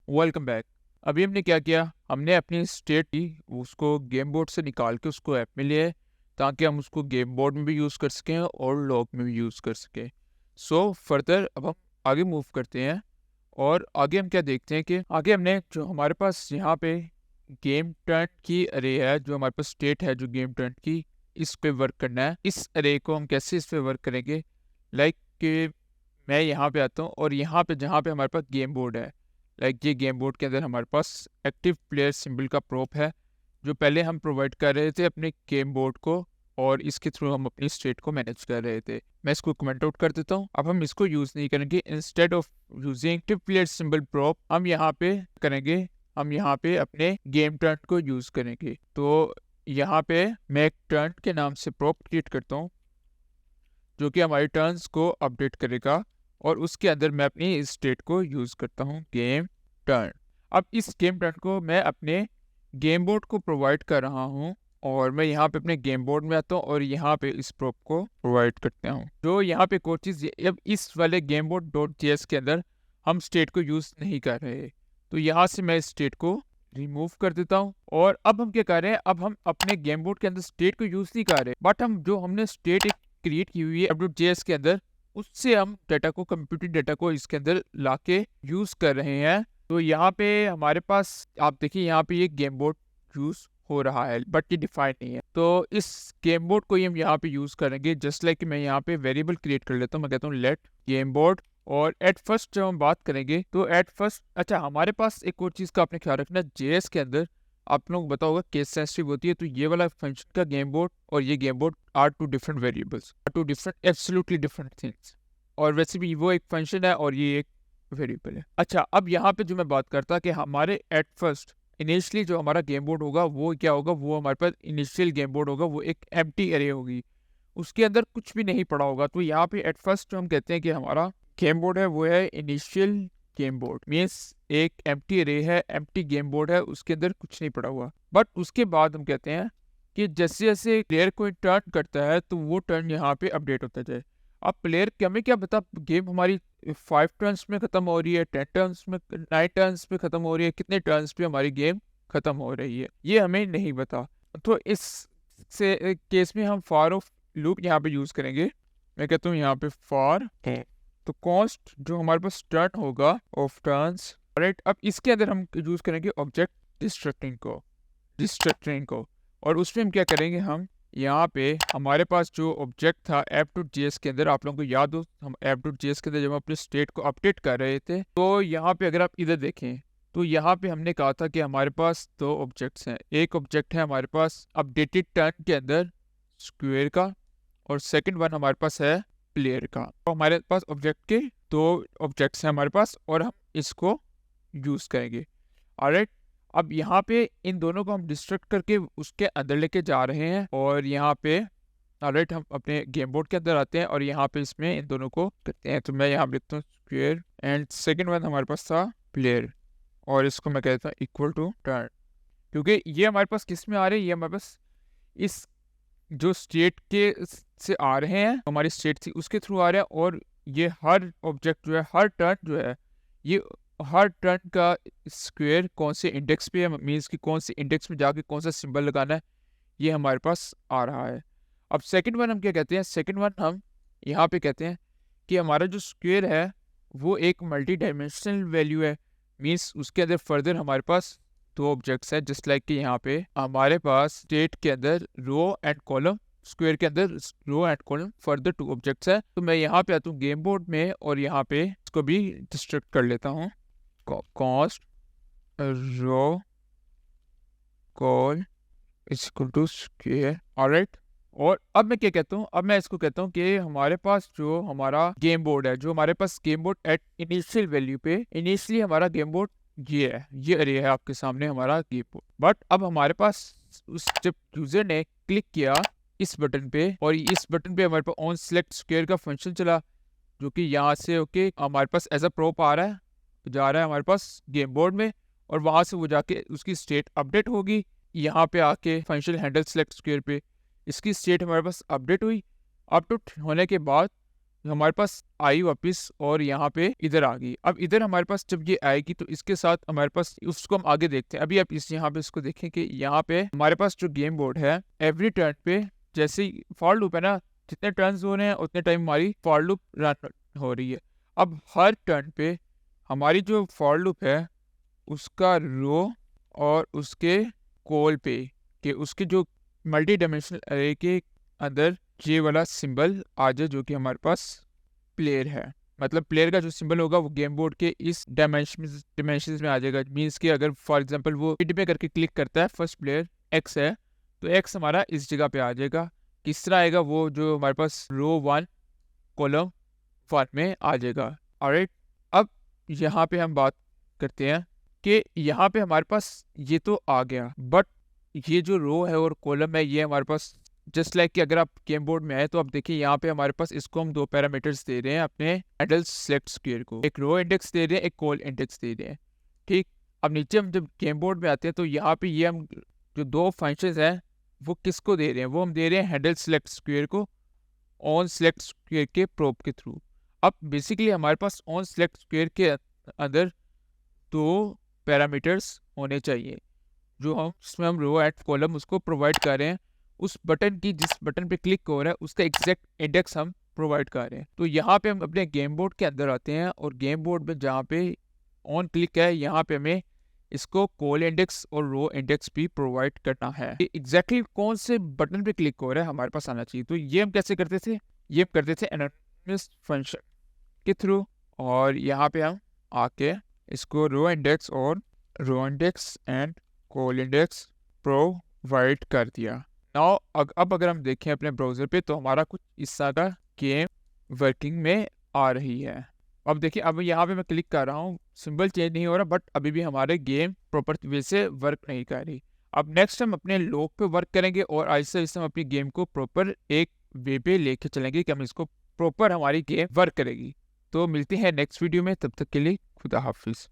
Welcome back. अभी हमने क्या किया, हमने अपनी स्टेट की उसको गेम बोर्ड से निकाल के उसको ऐप में लिए, ताकि हम उसको गेम बोर्ड में भी यूज़ कर सकें और लॉग में भी यूज़ कर सकें। सो फर्दर अब हम आगे मूव करते हैं और आगे हम क्या देखते हैं कि आगे हमने जो हमारे पास यहाँ पे गेम टर्न की अरे है, जो हमारे पास स्टेट है जो गेम टर्न की, इस पे वर्क करना है। इस अरे को हम कैसे इस पे वर्क करेंगे, लाइक कि मैं यहाँ पे आता हूँ और यहाँ पे जहाँ पे हमारे पास गेम बोर्ड है, लाइक ये गेम बोर्ड के अंदर हमारे पास एक्टिव प्लेयर सिंबल का प्रोप है, जो पहले हम प्रोवाइड कर रहे थे अपने गेम बोर्ड को, और इसके थ्रू हम अपनी स्टेट को मैनेज कर रहे थे। मैं इसको कमेंट आउट कर देता हूँ। अब हम इसको यूज़ नहीं करेंगे। Instead of using active player symbol prop हम यहाँ पे करेंगे, हम यहाँ पे अपने गेम टर्न को यूज़ करेंगे। तो यहाँ पे मैं एक टर्न के नाम से प्रोप क्रिएट करता हूँ, जो कि हमारी टर्न्स को अपडेट करेगा, और उसके अंदर मैं अपनी स्टेट को यूज़ करता हूँ गेम टर्न। अब इस गेम टर्न को मैं अपने गेम बोर्ड को प्रोवाइड कर रहा हूँ, और मैं यहाँ पे अपने गेम बोर्ड में आता हूँ और यहाँ पे इस प्रोप को प्रोवाइड करता हूँ। जो यहाँ पे कोई चीज़, अब इस वाले गेम बोर्ड डॉट जेएस के अंदर हम स्टेट को यूज़ नहीं कर रहे, तो यहाँ से मैं स्टेट को रिमूव कर देता हूँ। और अब हम क्या कर रहे हैं, अब हम अपने गेम बोर्ड के अंदर स्टेट को यूज़ नहीं कर रहे, बट हम जो हमने स्टेट एक क्रिएट की हुई है app.js के अंदर, उससे हम डाटा को, कंप्यूटेड डाटा को इसके अंदर लाके यूज़ कर रहे हैं। तो यहाँ पे हमारे पास आप देखिए, यहाँ पे ये गेम बोर्ड यूज़ हो रहा है, बट ये डिफाइन नहीं है। तो इस गेम बोर्ड को ही हम यहाँ पे यूज़ करेंगे। जस्ट लाइक मैं यहाँ पे वेरिएबल क्रिएट कर लेता हूँ, मैं कहता हूँ लेट गेम बोर्ड। और एट फर्स्ट जब हम बात करेंगे तो एट फर्स्ट, अच्छा हमारे पास एक और चीज़ का आपने ख्याल रखना, जेएस के अंदर आप लोगों को पता होगा केस सेंसिटिव होती है। तो ये वाला फंक्शन का गेम बोर्ड और ये game board are two different variables, are two different absolutely different things. और वैसे भी वो एक फंक्शन है और ये एक वेरिएबल है। अच्छा, अब यहाँ पे जो मैं बात करता कि हमारे एट फर्स्ट इनिशियली जो हमारा गेम बोर्ड होगा वो क्या होगा, वो हमारे पास इनिशियल गेम बोर्ड होगा, वो एक एम्प्टी एरे होगी, उसके अंदर कुछ भी नहीं पड़ा होगा। तो यहाँ पे एट फर्स्ट जो हम कहते हैं कि हमारा गेम बोर्ड है वो है इनिशियल गेम बोर्ड, मीन्स एक एम्प्टी अरे है, एम्प्टी गेम बोर्ड है, उसके अंदर कुछ नहीं पड़ा हुआ। बट उसके बाद हम कहते हैं कि जैसे जैसे प्लेयर कोई टर्न करता है तो वो टर्न यहाँ पे अपडेट होता जाए। अब प्लेयर हमें क्या पता गेम हमारी 5 टर्न्स में ख़त्म हो रही है, 10 टर्न्स में, 9 टर्न्स में ख़त्म हो रही है, कितने टर्न्स पे हमारी गेम ख़त्म हो रही है, ये हमें नहीं पता। तो इस से केस में हम फॉर ऑफ लूप यहाँ पे यूज़ करेंगे। मैं कहता हूँ यहाँ पे फॉर, तो कॉस्ट जो हमारे पास टर्न होगा ऑफ टर्न्स, राइट। अब इसके अंदर हम यूज़ करेंगे ऑब्जेक्ट डिस्ट्रक्टिंग को, और उसमें हम क्या करेंगे, हम यहाँ पे हमारे पास जो ऑब्जेक्ट था app.js के अंदर, आप लोगों को याद हो हम app.js के अंदर जब हम अपने स्टेट को अपडेट कर रहे थे, तो यहाँ पे अगर आप इधर देखें तो यहाँ पे हमने कहा था कि हमारे पास दो ऑब्जेक्ट्स हैं। एक ऑब्जेक्ट है हमारे पास अपडेटेड टर्न के अंदर स्क्वेयर का, और सेकंड वन हमारे पास है प्लेयर का। तो हमारे पास ऑब्जेक्ट के दो ऑब्जेक्ट्स हैं हमारे पास, और हम इसको यूज़ करेंगे। ऑलराइट, अब यहाँ पे इन दोनों को हम डिस्ट्रक्ट करके उसके अंदर लेके जा रहे हैं, और यहाँ पे ऑलराइट हम अपने गेम बोर्ड के अंदर आते हैं और यहाँ पे इसमें इन दोनों को करते हैं। तो मैं यहाँ लिखता हूँ स्क्वेयर, एंड सेकंड वन हमारे पास था प्लेयर, और इसको मैं कहता हूँ इक्वल टू टर्न, क्योंकि ये हमारे पास किस में आ रहे हैं, ये हमारे पास इस जो स्टेट के से आ रहे हैं, हमारी स्टेट थी उसके थ्रू आ रहे हैं। और ये हर ऑब्जेक्ट जो है, हर टर्न जो है, ये हर टर्न का स्क्वायर कौन से इंडेक्स पे है, मीन्स कि कौन से इंडेक्स में जाके कौन सा सिंबल लगाना है, ये हमारे पास आ रहा है। अब सेकंड वन हम क्या कहते हैं, सेकंड वन हम यहाँ पे कहते हैं कि हमारा जो स्क्वायर है वो एक मल्टी डायमेंशनल वैल्यू है, मीन्स उसके अंदर फर्दर हमारे पास दो ऑब्जेक्ट्स हैं। जस्ट लाइक कि यहाँ पे हमारे पास स्टेट के अंदर रो एंड कॉलम, स्क्वायर के अंदर row and column, further two objects है। तो मैं यहाँ पे आता हूँ गेम बोर्ड में और यहाँ पे इसको भी डिस्ट्रक्ट कर लेता हूँ, cost row col is equal to square. Alright, और अब मैं क्या कहता हूँ, अब मैं इसको कहता हूँ कि हमारे पास जो हमारा गेम बोर्ड है, जो हमारे पास game board at initial value पे, इनिशियली हमारा गेम बोर्ड ये है, ये अरे है आपके सामने हमारा गेम बोर्ड। बट अब हमारे पास उस जब यूजर ने क्लिक किया इस बटन पे, और इस बटन पे हमारे पास ऑन सेलेक्ट स्क्वायर का फंक्शन चला, जो कि यहाँ से ओके हमारे पास एज अ प्रोप आ रहा है, जा रहा है हमारे पास गेम बोर्ड में, और वहाँ से वो जाके उसकी स्टेट अपडेट होगी। यहाँ पे आके फंक्शन हैंडल सेलेक्ट स्क्वायर पे इसकी स्टेट हमारे पास अपडेट हुई। अपडेट होने के बाद हमारे पास आई वापस और यहाँ पे इधर आ गई। अब इधर हमारे पास जब ये आएगी तो इसके साथ हमारे पास उसको हम आगे देखते हैं। अभी आप इस यहाँ पे इसको देखें कि यहाँ पे हमारे पास जो गेम बोर्ड है एवरी टर्न पे जैसे ही फॉर लूप है ना, जितने टर्न्स हो रहे हैं उतने टाइम हमारी फॉर लूप रन हो रही है। अब हर टर्न पे हमारी जो फॉर लूप है उसका रो और उसके कॉल पे कि उसके जो मल्टी डायमेंशनल अरे के अंदर ये वाला सिंबल आ जाए जो कि हमारे पास प्लेयर है। मतलब प्लेयर का जो सिंबल होगा वो गेम बोर्ड के इस डायमेंशन में आ जाएगा। मीन्स कि अगर फॉर एग्जांपल वो मिड में करके क्लिक करता है, फर्स्ट प्लेयर एक्स है तो एक्स हमारा इस जगह पे आ जाएगा। किस तरह आएगा वो जो हमारे पास रो 1 कॉलम 1 में आ जाएगा। ऑलराइट, अब यहाँ पे हम बात करते हैं कि यहाँ पे हमारे पास ये तो आ गया, बट ये जो रो है और कॉलम है ये हमारे पास जस्ट लाइक कि अगर आप गेम बोर्ड में आए तो आप देखिए यहाँ पे हमारे पास इसको हम 2 पैरामीटर्स दे रहे हैं अपने हैंडल सेलेक्ट स्क्वायर को। एक रो इंडेक्स दे रहे हैं, एक कॉल इंडेक्स दे रहे हैं। ठीक, अब नीचे हम जब गेम बोर्ड में आते हैं तो यहाँ पे ये हम जो 2 फंक्शंस हैं वो किसको दे रहे हैं, वो हम दे रहे हैं हैंडल सेलेक्ट स्क्वायर को ऑन सेलेक्ट स्क्वायर के प्रोब के थ्रू। अब बेसिकली हमारे पास ऑन सेलेक्ट स्क्वायर के अंदर 2 पैरामीटर्स होने चाहिए जो हम जिसमें हम रो एट कॉलम उसको प्रोवाइड कर रहे हैं। उस बटन की जिस बटन पे क्लिक हो रहा है उसका एग्जैक्ट इंडेक्स हम प्रोवाइड कर रहे हैं। तो यहाँ पे हम अपने गेम बोर्ड के अंदर आते हैं और गेम बोर्ड में जहाँ पे ऑन क्लिक है यहाँ पे हमें इसको कॉल इंडेक्स और रो इंडेक्स भी प्रोवाइड करना है। एग्जैक्टली कौन से बटन पे क्लिक हो रहा है हमारे पास आना चाहिए। तो ये हम कैसे करते थे, ये हम करते थे एनोनिमस फंक्शन के थ्रू, और यहाँ पे हम आके इसको रो इंडेक्स और row index and col index provide कर दिया। नाउ अब अगर हम देखें अपने ब्राउज़र पे तो हमारा कुछ इस तरह का गेम वर्किंग में आ रही है। अब देखिए, अब यहाँ पे मैं क्लिक कर रहा हूँ, सिंबल चेंज नहीं हो रहा, बट अभी भी हमारे गेम प्रॉपर वे से वर्क नहीं कर रही। अब नेक्स्ट हम अपने लॉग पे वर्क करेंगे और आहिस्ता आहिस्ता हम अपनी गेम को प्रॉपर एक वे पे लेके चलेंगे कि हम इसको प्रॉपर हमारी गेम वर्क करेगी। तो मिलते हैं नेक्स्ट वीडियो में, तब तक के लिए खुदा हाफिज़।